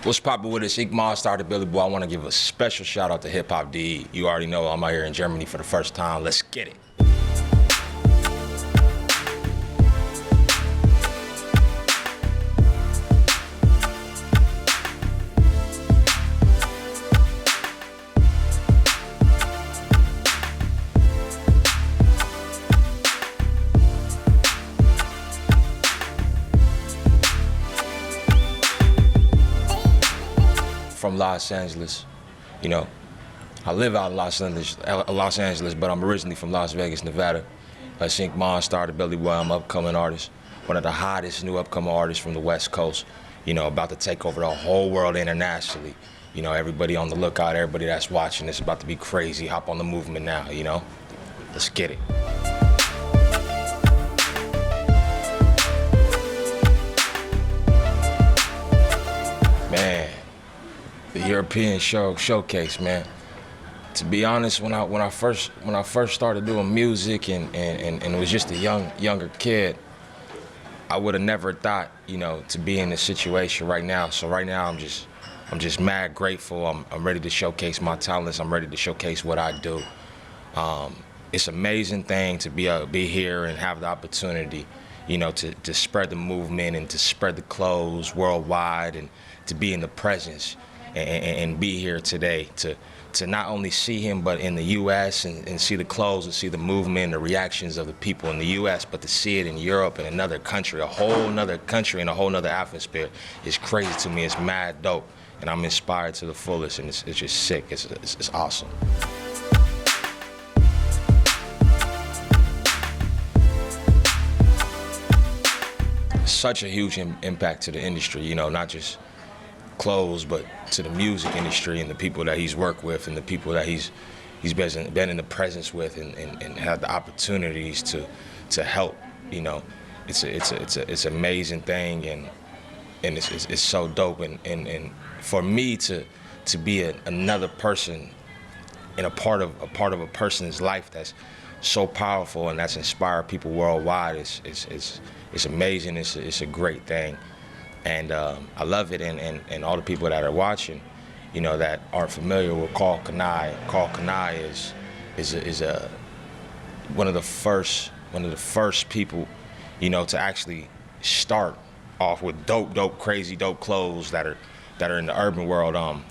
What's poppin' with this InkMonstarr, the Billy Boy? I want to give a special shout out to Hip Hop DE. You already know I'm out here in Germany for the first time. Let's get it. From Los Angeles, you know, I live out in Los Angeles, but I'm originally from Las Vegas, Nevada. That's InkMonstarr, the Billy Boy. I'm an upcoming artist, one of the hottest new upcoming artists from the West Coast, you know, about to take over the whole world internationally. You know, everybody on the lookout, everybody that's watching, it's about to be crazy. Hop on the movement now, you know? Let's get it. Man. The European showcase, man. To be honest, when I first started doing music and was just a younger kid, I would have never thought, you know, to be in this situation right now. So right now I'm just mad grateful. I'm ready to showcase my talents. I'm ready to showcase what I do. It's an amazing thing to be here and have the opportunity, you know, to spread the movement and to spread the clothes worldwide and to be in the presence. And be here today to not only see him, but in the U.S. and see the clothes and see the movement and the reactions of the people in the U.S., but to see it in Europe and another country, a whole nother country and a whole nother atmosphere is crazy to me. It's mad dope, and I'm inspired to the fullest, and it's just sick. It's awesome. Such a huge impact to the industry, you know, not just clothes, but to the music industry and the people that he's worked with and the people that he's been in the presence with and had the opportunities to help. You know, it's an amazing thing and it's so dope and for me to be another person and a part of a person's life that's so powerful and that's inspired people worldwide. It's amazing. It's a great thing. And I love it, and all the people that are watching, you know, that aren't familiar with Karl Kani. Karl Kani is one of the first people, you know, to actually start off with crazy dope clothes that are in the urban world.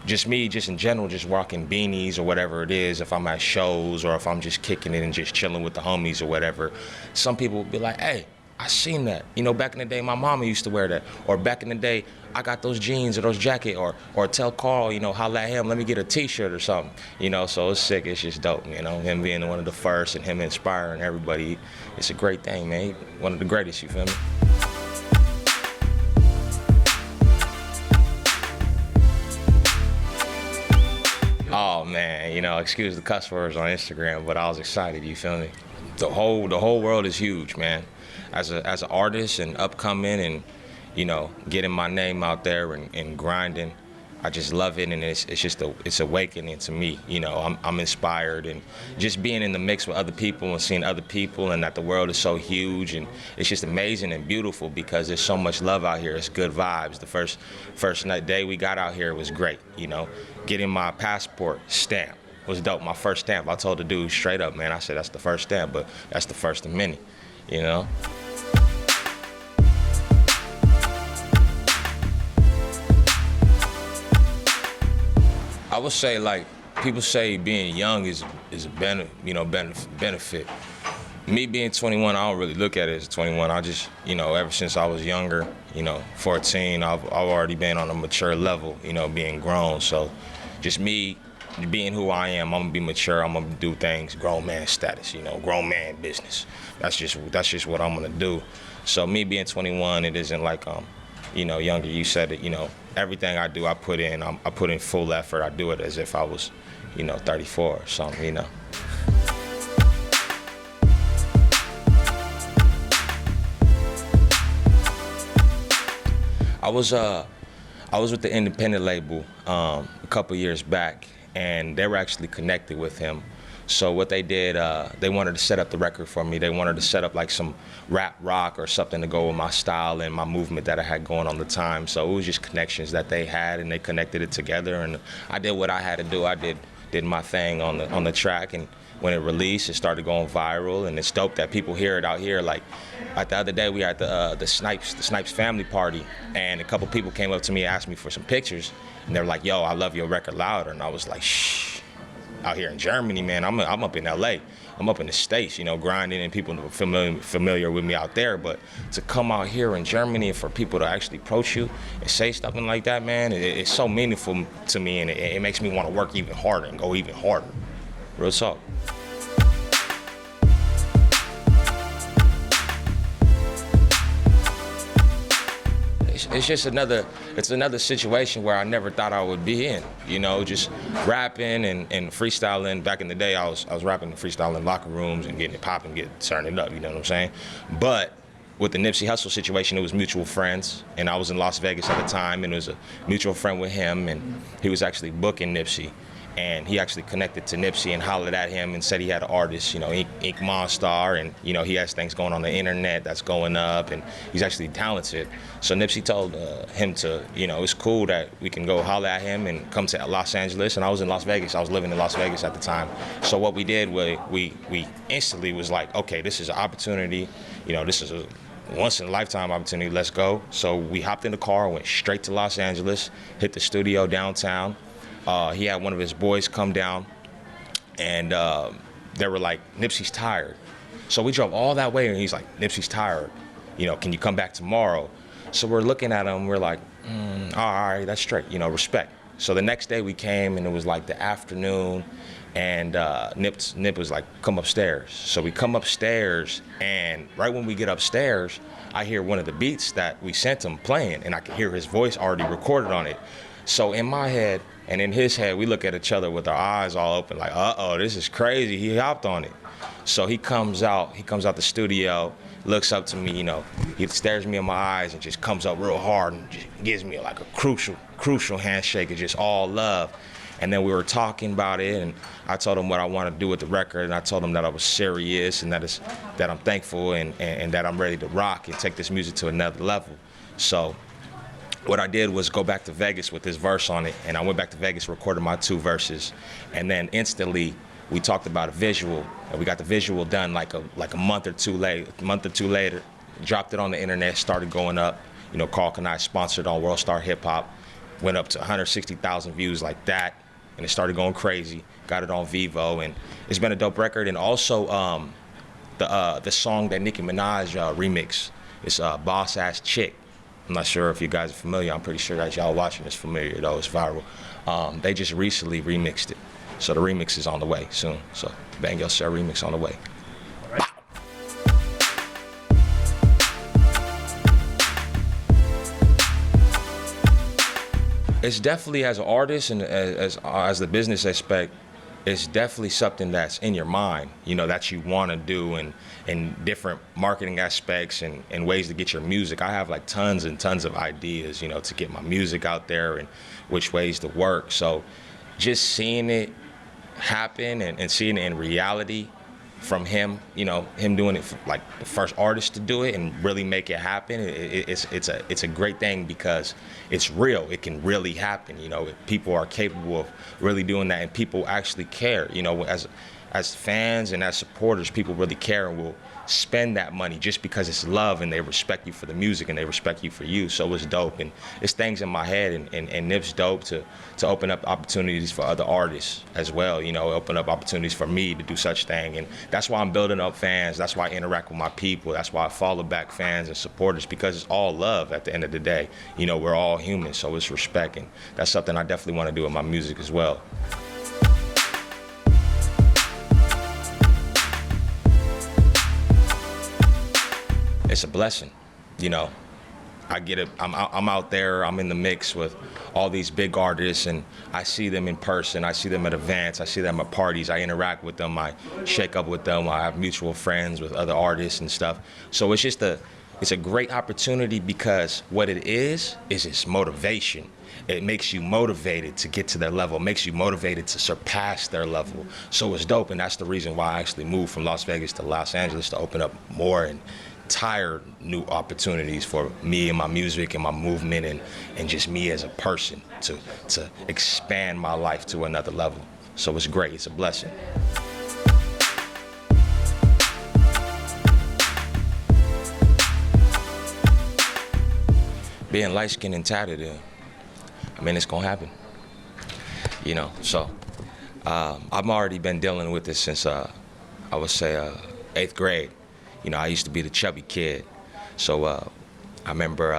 Just me, just in general, just rocking beanies or whatever it is. If I'm at shows or if I'm just kicking it and just chilling with the homies or whatever, some people will be like, "Hey, I seen that. You know, back in the day, my mama used to wear that. Or back in the day, I got those jeans or those jackets. Or tell Carl, you know, holla at him, let me get a T-shirt or something. You know, so it's sick. It's just dope, you know. Him being one of the first and him inspiring everybody. It's a great thing, man. One of the greatest, you feel me? Oh, man, you know, excuse the cuss words on Instagram, but I was excited, you feel me? The whole world is huge, man. As an artist and upcoming and, you know, getting my name out there and grinding, I just love it, and it's awakening to me. You know, I'm inspired, and just being in the mix with other people and seeing other people and that the world is so huge, and it's just amazing and beautiful because there's so much love out here. It's good vibes. The first day we got out here was great, you know. Getting my passport stamp was dope. My first stamp, I told the dude straight up, man, I said, that's the first stamp, but that's the first of many, you know. I would say, like, people say being young is a benefit. Me being 21, I don't really look at it as 21. I just, you know, ever since I was younger, you know, 14, I've already been on a mature level, you know, being grown. So just me being who I am, I'm gonna be mature, I'm gonna do things, grown man status, you know, grown man business. That's just what I'm gonna do. So me being 21, it isn't like, you know, younger, you said it, you know, everything I do, I put in full effort. I do it as if I was, you know, 34 or something, you know. I was with the independent label a couple years back, and they were actually connected with him. So what they did, they wanted to set up the record for me. They wanted to set up like some rap rock or something to go with my style and my movement that I had going on the time. So it was just connections that they had, and they connected it together. And I did what I had to do. I did my thing on the track, and when it released, it started going viral. And it's dope that people hear it out here. Like the other day, we had the Snipes family party, and a couple people came up to me and asked me for some pictures, and they were like, "Yo, I love your record louder." And I was like, "Shh." Out here in Germany, man, I'm up in LA. I'm up in the States, you know, grinding, and people are familiar with me out there. But to come out here in Germany and for people to actually approach you and say something like that, man, it's so meaningful to me, and it makes me want to work even harder and go even harder. Real talk. It's just another situation where I never thought I would be in, you know, just rapping and freestyling. Back in the day, I was rapping and freestyling in locker rooms and getting it popping, turning it up, you know what I'm saying? But with the Nipsey Hussle situation, it was mutual friends, and I was in Las Vegas at the time, and it was a mutual friend with him, and he was actually booking Nipsey. And he actually connected to Nipsey and hollered at him and said he had an artist, you know, InkMonstarr, and, you know, he has things going on the internet that's going up, and he's actually talented. So Nipsey told him to, you know, it's cool that we can go holler at him and come to Los Angeles. And I was in Las Vegas. I was living in Las Vegas at the time. So what we did was we instantly was like, okay, this is an opportunity. You know, this is a once-in-a-lifetime opportunity. Let's go. So we hopped in the car, went straight to Los Angeles, hit the studio downtown. He had one of his boys come down, and they were like, Nipsey's tired. So we drove all that way, and he's like, Nipsey's tired. You know, can you come back tomorrow? So we're looking at him, we're like, all right, that's straight, you know, respect. So the next day we came, and it was like the afternoon, and Nip was like, come upstairs. So we come upstairs, and right when we get upstairs, I hear one of the beats that we sent him playing, and I can hear his voice already recorded on it. So in my head and in his head, we look at each other with our eyes all open, like, uh-oh, this is crazy. He hopped on it. So he comes out the studio, looks up to me, you know, he stares me in my eyes and just comes up real hard and just gives me like a crucial handshake of just all love. And then we were talking about it, and I told him what I want to do with the record, and I told him that I was serious, and that I'm thankful, and that I'm ready to rock and take this music to another level. So what I did was go back to Vegas with this verse on it, and I went back to Vegas, recorded my 2 verses, and then instantly we talked about a visual, and we got the visual done like a month or two later, dropped it on the internet, started going up. You know, Karl Kani sponsored on World Star Hip Hop, went up to 160,000 views like that, and it started going crazy. Got it on Vivo, and it's been a dope record. And also the song that Nicki Minaj remixed, it's Boss Ass Chick. I'm not sure if you guys are familiar. I'm pretty sure that y'all watching is familiar, though. It's viral. They just recently remixed it. So the remix is on the way soon. So Bang Yo Sir remix on the way. Right. It's definitely, as an artist and as the business aspect, it's definitely something that's in your mind, you know, that you want to do, and different marketing aspects and ways to get your music. I have like tons and tons of ideas, you know, to get my music out there and which ways to work. So just seeing it happen and seeing it in reality from him, you know, him doing it, like the first artist to do it and really make it happen. It's a great thing because it's real. It can really happen. You know, people are capable of really doing that, and people actually care. You know, as fans and as supporters, people really care and will spend that money just because it's love, and they respect you for the music and they respect you for you. So it's dope, and it's things in my head, and Nip's dope to open up opportunities for other artists as well, you know, open up opportunities for me to do such thing. And that's why I'm building up fans. That's why I interact with my people. That's why I follow back fans and supporters, because it's all love at the end of the day. You know, we're all human, so it's respect, and that's something I definitely want to do with my music as well. It's a blessing, you know. I get it. I'm out there. I'm in the mix with all these big artists, and I see them in person. I see them at events. I see them at parties. I interact with them. I shake up with them. I have mutual friends with other artists and stuff. So it's it's a great opportunity because what it is it's motivation. It makes you motivated to get to their level, makes you motivated to surpass their level. So it's dope, and that's the reason why I actually moved from Las Vegas to Los Angeles, to open up more and entire new opportunities for me and my music and my movement and just me as a person to expand my life to another level. So it's great, it's a blessing. Being light-skinned and tatted, I mean, it's gonna happen, you know. So I've already been dealing with this since I would say 8th grade. You know, I used to be the chubby kid. So I remember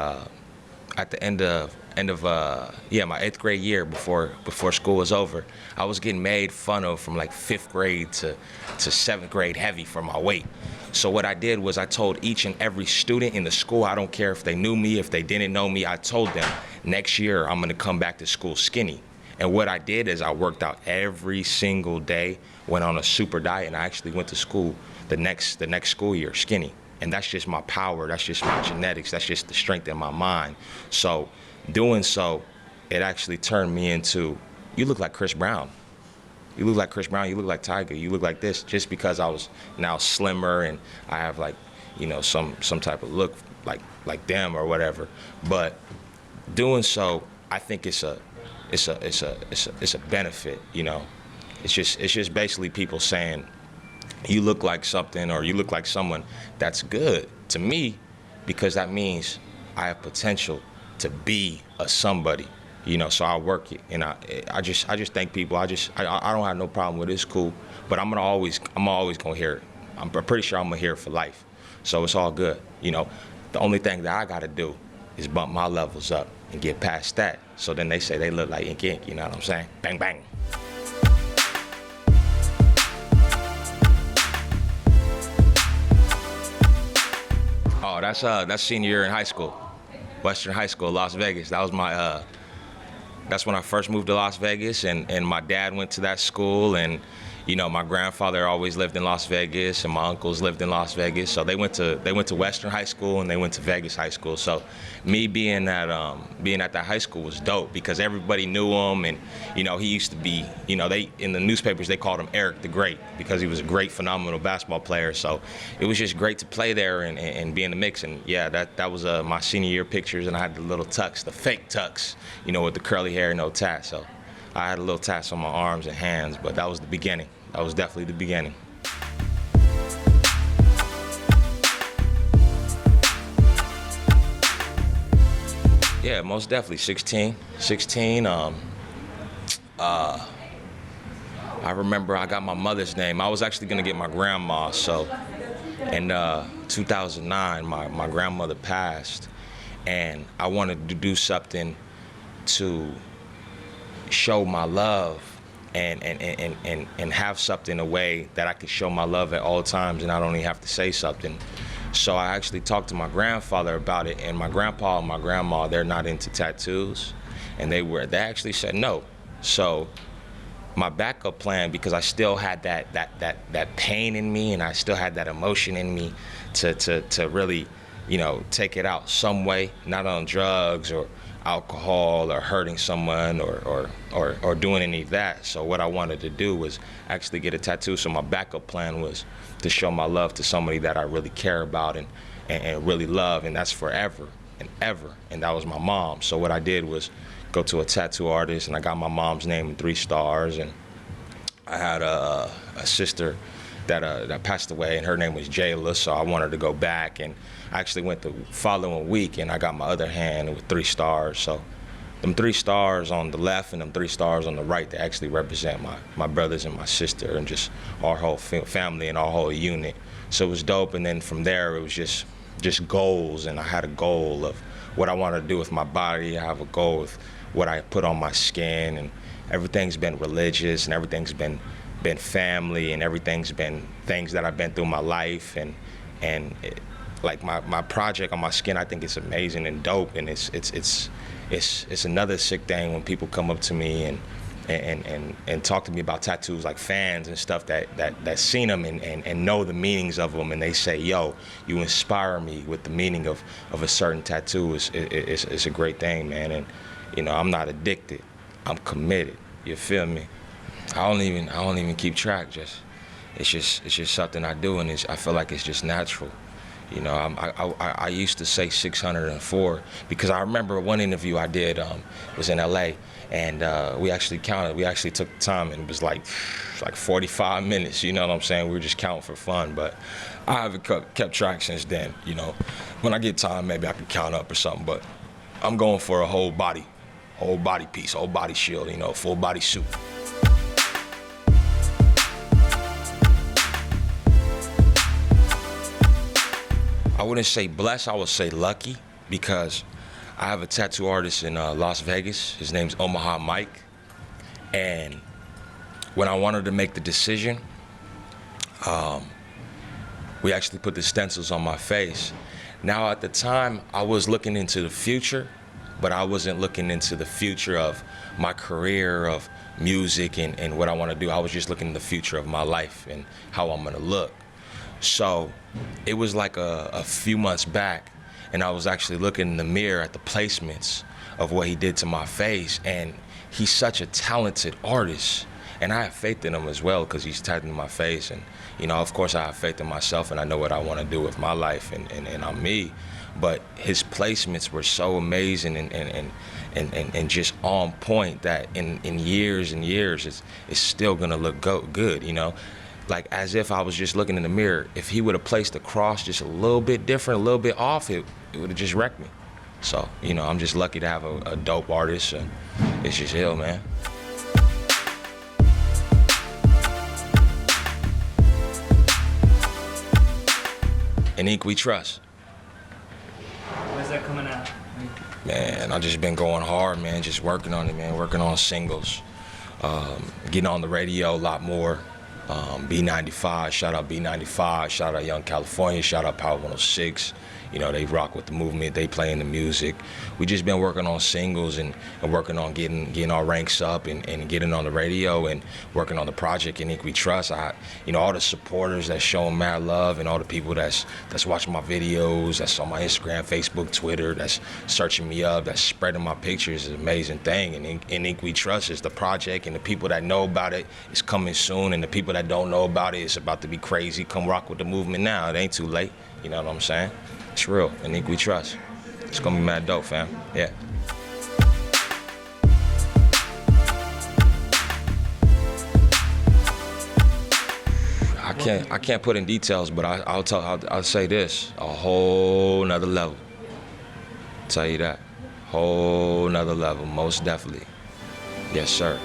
at the end of my 8th grade year, before school was over, I was getting made fun of from like 5th grade to 7th grade heavy for my weight. So what I did was I told each and every student in the school, I don't care if they knew me, if they didn't know me, I told them, next year I'm gonna come back to school skinny. And what I did is I worked out every single day, went on a super diet, and I actually went to school the next school year skinny. And that's just my power, that's just my genetics, that's just the strength in my mind. So doing so, it actually turned me into, you look like Chris Brown. You look like Chris Brown, you look like Tyga, you look like this, just because I was now slimmer and I have like, you know, some type of look like them or whatever. But doing so, I think it's a benefit, you know. It's just basically people saying, you look like something or you look like someone. That's good to me, because that means I have potential to be a somebody. You know, so I work it, and I just thank people. I don't have no problem with it. It's cool, but I'm always gonna hear it. I'm pretty sure I'm gonna hear it for life. So it's all good. You know, the only thing that I gotta do is bump my levels up and get past that. So then they say they look like Ink. You know what I'm saying? Bang bang. Oh, that's senior year in high school, Western High School, Las Vegas. That was my. That's when I first moved to Las Vegas, and my dad went to that school, and you know, my grandfather always lived in Las Vegas, and my uncles lived in Las Vegas. So they went to Western High School, and they went to Vegas High School. So me being at that high school was dope, because everybody knew him, and you know, he used to be, you know, they in the newspapers they called him Eric the Great, because he was a great, phenomenal basketball player. So it was just great to play there and be in the mix. And yeah, that was my senior year pictures, and I had the little tux, the fake tux, you know, with the curly hair and no tats. So I had a little tats on my arms and hands, but that was the beginning. That was definitely the beginning. Yeah, most definitely. 16. I remember I got my mother's name. I was actually gonna get my grandma. So in 2009, my grandmother passed, and I wanted to do something to show my love and have something in a way that I could show my love at all times and not only have to say something. So I actually talked to my grandfather about it, and my grandpa and my grandma, they're not into tattoos, and they actually said no. So my backup plan, because I still had that pain in me and I still had that emotion in me to really, you know, take it out some way, not on drugs or alcohol or hurting someone or doing any of that. So what I wanted to do was actually get a tattoo. So my backup plan was to show my love to somebody that I really care about and really love, and that's forever and ever. And that was my mom. So what I did was go to a tattoo artist, and I got my mom's name in 3 stars. And I had a sister that passed away, and her name was Yelawolf, so I wanted to go back, and I actually went the following week, and I got my other hand with 3 stars. So them 3 stars on the left and them 3 stars on the right, they actually represent my brothers and my sister and just our whole family and our whole unit. So it was dope, and then from there it was just goals, and I had a goal of what I wanted to do with my body. I have a goal with what I put on my skin, and everything's been religious, and everything's been family, and everything's been things that I've been through my life, and like my project on my skin, I think it's amazing and dope, and it's another sick thing when people come up to me and and talk to me about tattoos, like fans and stuff that seen them and know the meanings of them, and they say, yo, you inspire me with the meaning of a certain tattoo. It's a great thing, man. And you know, I'm not addicted, I'm committed. You feel me? I don't even keep track. It's just something I do, and I feel like it's just natural. You know, I used to say 604 because I remember one interview I did was in LA, and we actually counted. We actually took the time, and it was like 45 minutes. You know what I'm saying? We were just counting for fun, but I haven't kept track since then. You know, when I get time, maybe I can count up or something. But I'm going for a whole body piece, whole body shield. You know, full body suit. I wouldn't say blessed, I would say lucky, because I have a tattoo artist in Las Vegas. His name's Omaha Mike. And when I wanted to make the decision, we actually put the stencils on my face. Now at the time, I was looking into the future, but I wasn't looking into the future of my career, of music and what I want to do. I was just looking in the future of my life and how I'm gonna look. So it was like a few months back, and I was actually looking in the mirror at the placements of what he did to my face, and he's such a talented artist, and I have faith in him as well because he's tattooing my face, and you know, of course I have faith in myself, and I know what I want to do with my life, and I'm me. But his placements were so amazing and just on point that in years and years it's still gonna look good, you know. Like as if I was just looking in the mirror. If he would have placed the cross just a little bit different, a little bit off, it would have just wrecked me. So, you know, I'm just lucky to have a dope artist, and it's just ill, man. In Ink we trust. Where's that coming out? Man, I just been going hard, man, just working on it, man, working on singles, getting on the radio a lot more. B95, shout out B95, shout out Young California, shout out Power 106. You know, they rock with the movement, they playing the music. We just been working on singles and working on getting our ranks up and getting on the radio and working on the project in Ink we trust. You know, all the supporters that's showing mad love, and all the people that's watching my videos, that's on my Instagram, Facebook, Twitter, that's searching me up, that's spreading my pictures is an amazing thing. And in Ink we trust is the project, and the people that know about it is coming soon, and the people that don't know about it, it's about to be crazy. Come rock with the movement now. It ain't too late. You know what I'm saying? It's real. In Ink we trust. It's gonna be mad dope, fam. Yeah. I can't put in details, but I'll say this: a whole nother level. Tell you that, whole nother level, most definitely. Yes, sir.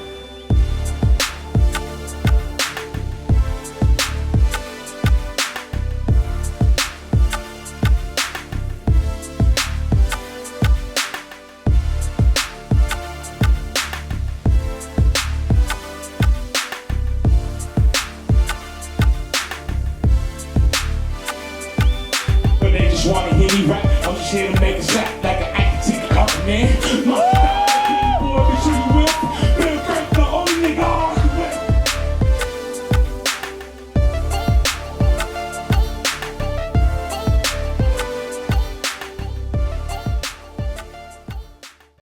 Wanna hear me rap? I'm just here to make a zap like an actor, man. Boy, be sure you will.